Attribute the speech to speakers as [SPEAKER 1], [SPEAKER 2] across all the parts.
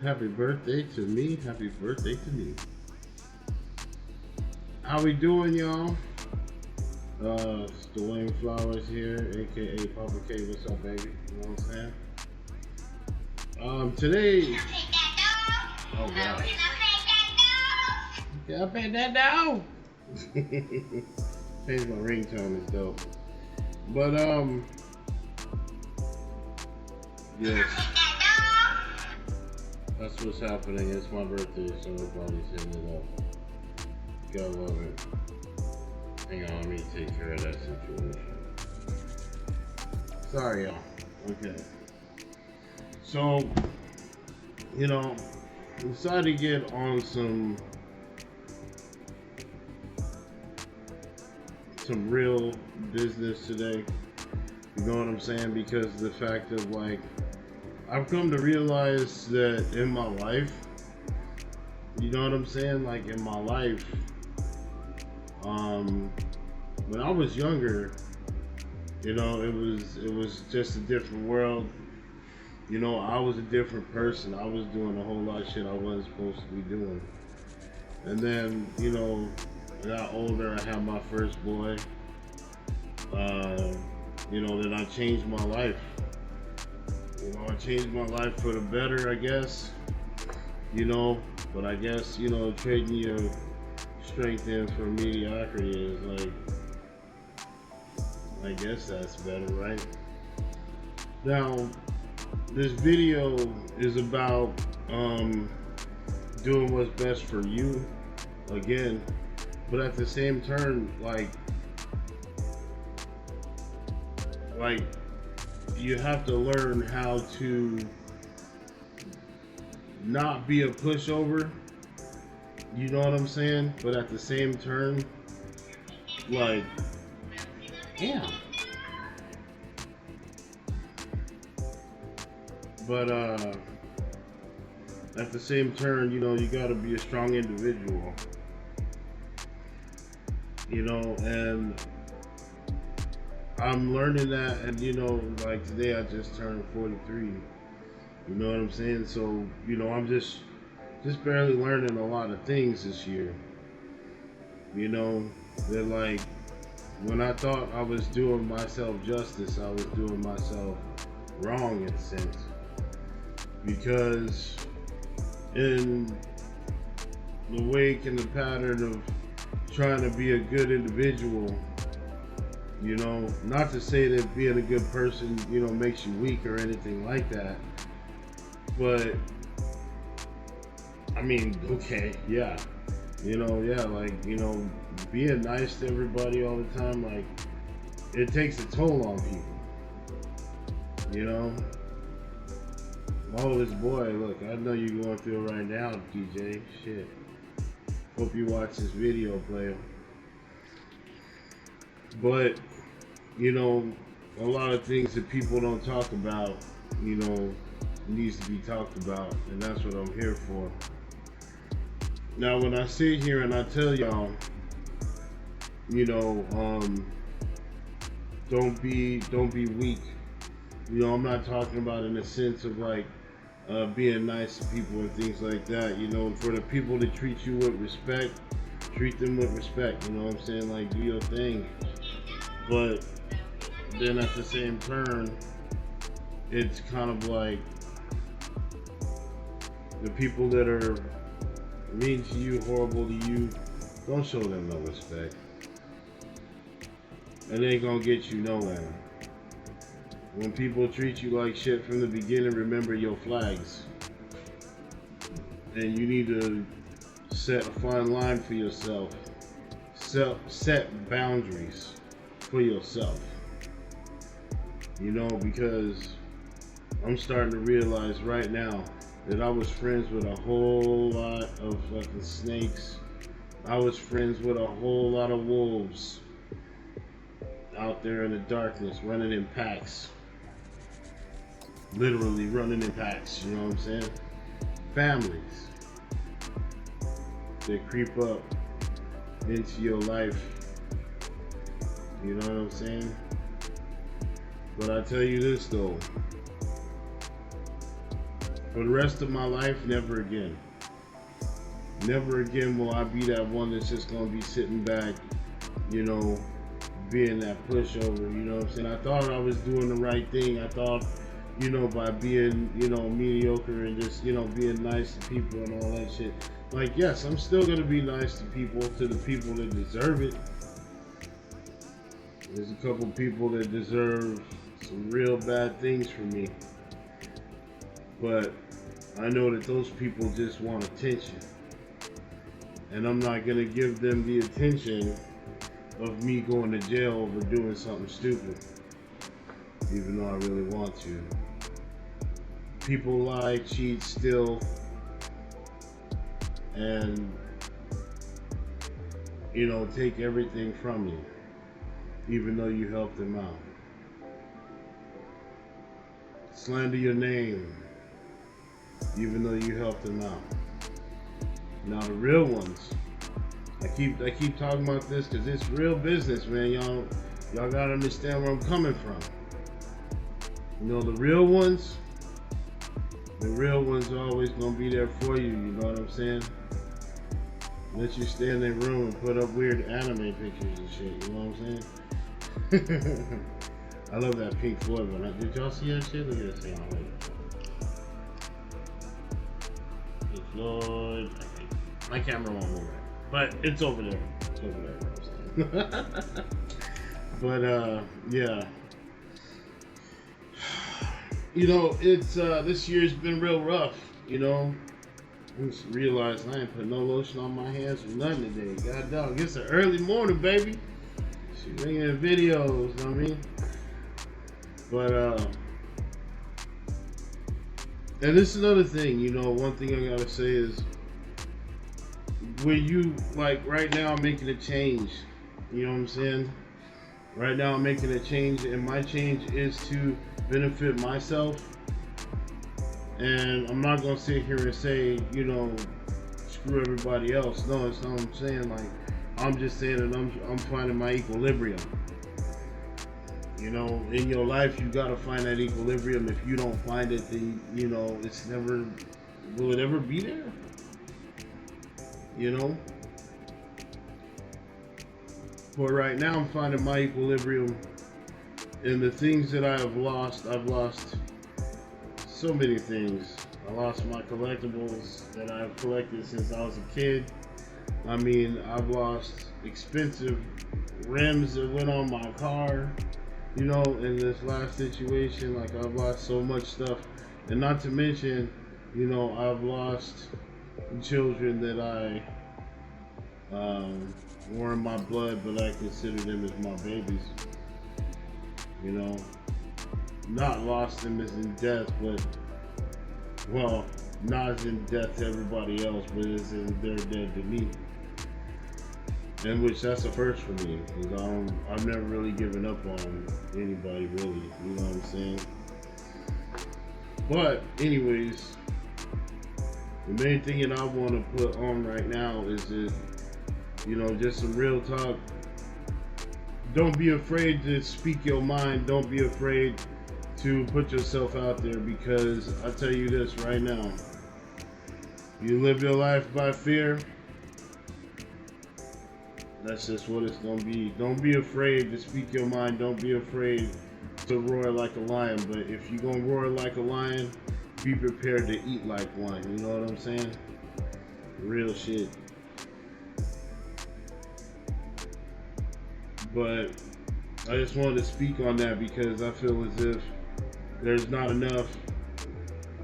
[SPEAKER 1] happy birthday to me. Happy birthday to me. How we doing, y'all? It's Dwayne Flowers here, aka Papa K. What's up, baby? You know what I'm saying? Today. Oh God. Can I pet that dog? Change my ringtone is dope. But yes. That's what's happening. It's my birthday, so everybody's hitting it up. Gotta love it. Hang on, let me take care of that situation. Sorry, y'all. Okay. So, decided to get on some real business today. You know what I'm saying? Because of the fact of I've come to realize that in my life, you know what I'm saying? Like in my life, when I was younger, it was just a different world. I was a different person. I was doing a whole lot of shit I wasn't supposed to be doing. And then, I got older, I had my first boy. Then I changed my life. I changed my life for the better, I guess. But I guess, trading your strength in for mediocrity is I guess that's better, right? Now, this video is about doing what's best for you, again, but at the same turn, you have to learn how to not be a pushover, you know what I'm saying? But at the same turn, damn. But at the same turn, you gotta be a strong individual. And I'm learning that, and today I just turned 43. You know what I'm saying? So, I'm just barely learning a lot of things this year. That when I thought I was doing myself justice, I was doing myself wrong in a sense. Because in the wake and the pattern of trying to be a good individual, not to say that being a good person, makes you weak or anything like that, but I mean, okay, yeah, being nice to everybody all the time, it takes a toll on people, Oh, this boy, look, I know you're going through it right now, DJ, shit. Hope you watch this video, player. But, a lot of things that people don't talk about, needs to be talked about, and that's what I'm here for. Now, when I sit here and I tell y'all, don't be weak. I'm not talking about in the sense of being nice to people and things like that. For the people that treat you with respect, treat them with respect. You know what I'm saying? Do your thing. But then at the same turn, it's kind of the people that are mean to you, horrible to you, don't show them no respect. And they ain't gonna get you nowhere. When people treat you like shit from the beginning, remember your flags. And you need to set a fine line for yourself. Set boundaries for yourself. Because I'm starting to realize right now that I was friends with a whole lot of fucking snakes. I was friends with a whole lot of wolves out there in the darkness, running in packs. Literally running in packs, you know what I'm saying? Families that creep up into your life, you know what I'm saying? But I tell you this though, For the rest of my life, never again. Never again will I be that one that's just gonna be sitting back, you know, being that pushover, you know what I'm saying? I thought I was doing the right thing. I thought, you know, by being, you know, mediocre and just, you know, being nice to people and all that shit. Like, yes, I'm still gonna be nice to the people that deserve it. There's a couple people that deserve some real bad things from me. But I know that those people just want attention. And I'm not gonna give them the attention of me going to jail over doing something stupid, even though I really want to. People lie, cheat, steal, and, you know, take everything from you, even though you help them out. Slander your name, even though you help them out. Now the real ones, I keep talking about this because it's real business, man. Y'all gotta understand where I'm coming from. You know, the real ones are always gonna be there for you. You know what I'm saying? Let you stay in their room and put up weird anime pictures and shit. You know what I'm saying? I love that Pink Floyd one. Did y'all see that shit? Look at that thing. Pink Floyd. My camera won't move it, but it's over there. It's over there. But yeah. You know, it's this year's been real rough. You know, I just realized I ain't put no lotion on my hands or nothing today. God dog, it's an early morning, baby. She making videos. You know what I mean, but and this is another thing. You know, one thing I gotta say is, when you, like, right now I'm making a change, you know what I'm saying? Right now I'm making a change, and my change is to benefit myself. And I'm not gonna sit here and say, you know, screw everybody else. No, it's not what I'm saying. Like, I'm just saying that I'm finding my equilibrium. You know, in your life you gotta find that equilibrium. If you don't find it, then, you know, it's never, will it ever be there? You know? But right now I'm finding my equilibrium in the things that I've lost so many things. I lost my collectibles that I've collected since I was a kid. I mean, I've lost expensive rims that went on my car, you know, in this last situation. Like, I've lost so much stuff. And not to mention, you know, I've lost children that I were in my blood, but I consider them as my babies. You know, not lost them as in death, but, well, not as in death to everybody else, but as in they're dead to me. And which, that's a first for me, because I've never really given up on anybody, really. You know what I'm saying? But anyways, the main thing that I want to put on right now is that, you know, just some real talk. Don't be afraid to speak your mind. Don't be afraid to put yourself out there, because I tell you this right now, you live your life by fear, that's just what it's gonna be. Don't be afraid to speak your mind. Don't be afraid to roar like a lion. But if you're gonna roar like a lion, be prepared to eat like one. You know what I'm saying? Real shit. But I just wanted to speak on that because I feel as if there's not enough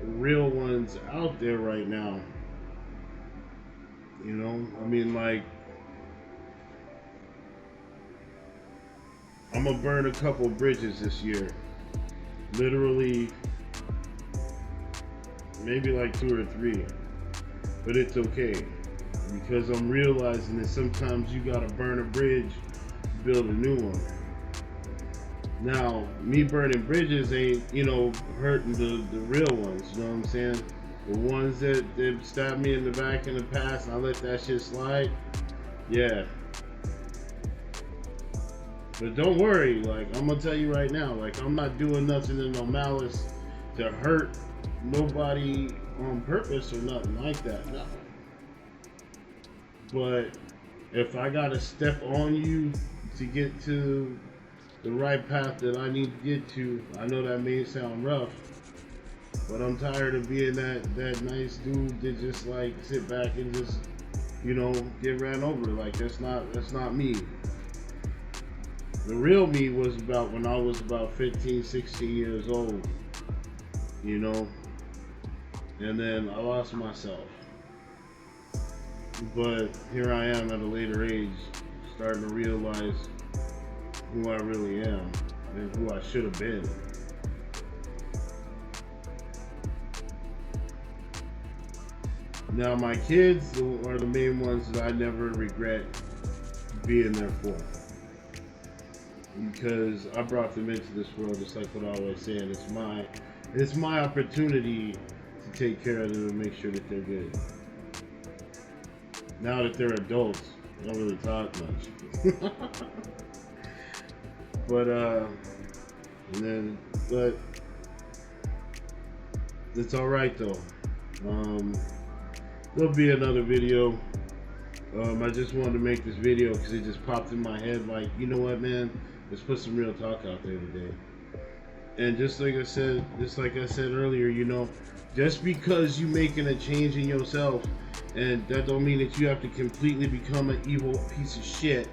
[SPEAKER 1] real ones out there right now. You know, I mean, like, I'm gonna burn a couple bridges this year. Literally, maybe like 2 or 3. But it's okay, because I'm realizing that sometimes you gotta burn a bridge to build a new one. Now, me burning bridges ain't, you know, hurting the real ones, you know what I'm saying? The ones that stabbed me in the back in the past and I let that shit slide, yeah. But don't worry, like, I'm gonna tell you right now, like, I'm not doing nothing in no malice to hurt nobody on purpose or nothing like that. No. But if I gotta step on you to get to the right path that I need to get to, I know that may sound rough, but I'm tired of being that nice dude that just like sit back and just, get ran over. Like that's not me. The real me was about when I was about 15, 16 years old, you know, and then I lost myself. But here I am at a later age, starting to realize who I really am and who I should have been. Now my kids are the main ones that I never regret being there for, because I brought them into this world, just like what I always say, and it's my opportunity to take care of them and make sure that they're good. Now that they're adults, I don't really talk much. But it's all right though. There'll be another video. I just wanted to make this video because it just popped in my head. Like, you know what, man? Let's put some real talk out there today. And just like I said earlier, just because you making a change in yourself, and that don't mean that you have to completely become an evil piece of shit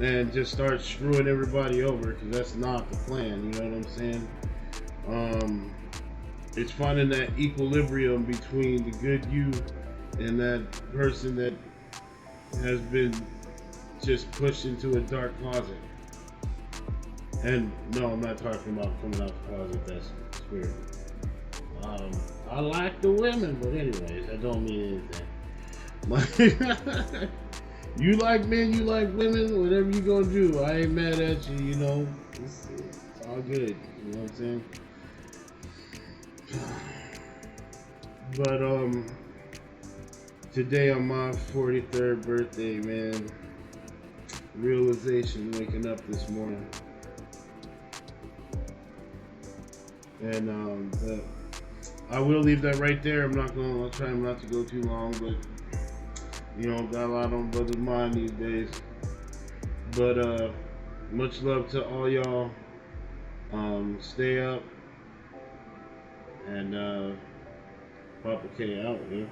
[SPEAKER 1] and just start screwing everybody over, because that's not the plan. You know what I'm saying? It's finding that equilibrium between the good you and that person that has been just pushed into a dark closet. And no, I'm not talking about coming out the closet. That's weird. I like the women, but anyways, that don't mean anything. You like men, you like women, whatever you gonna do, I ain't mad at you. It's all good. You know what I'm saying? But today on my 43rd birthday, man, realization waking up this morning. And I will leave that right there. I'll try not to go too long, but got a lot on brother's mind these days. But much love to all y'all. Stay up, and Papa K out here.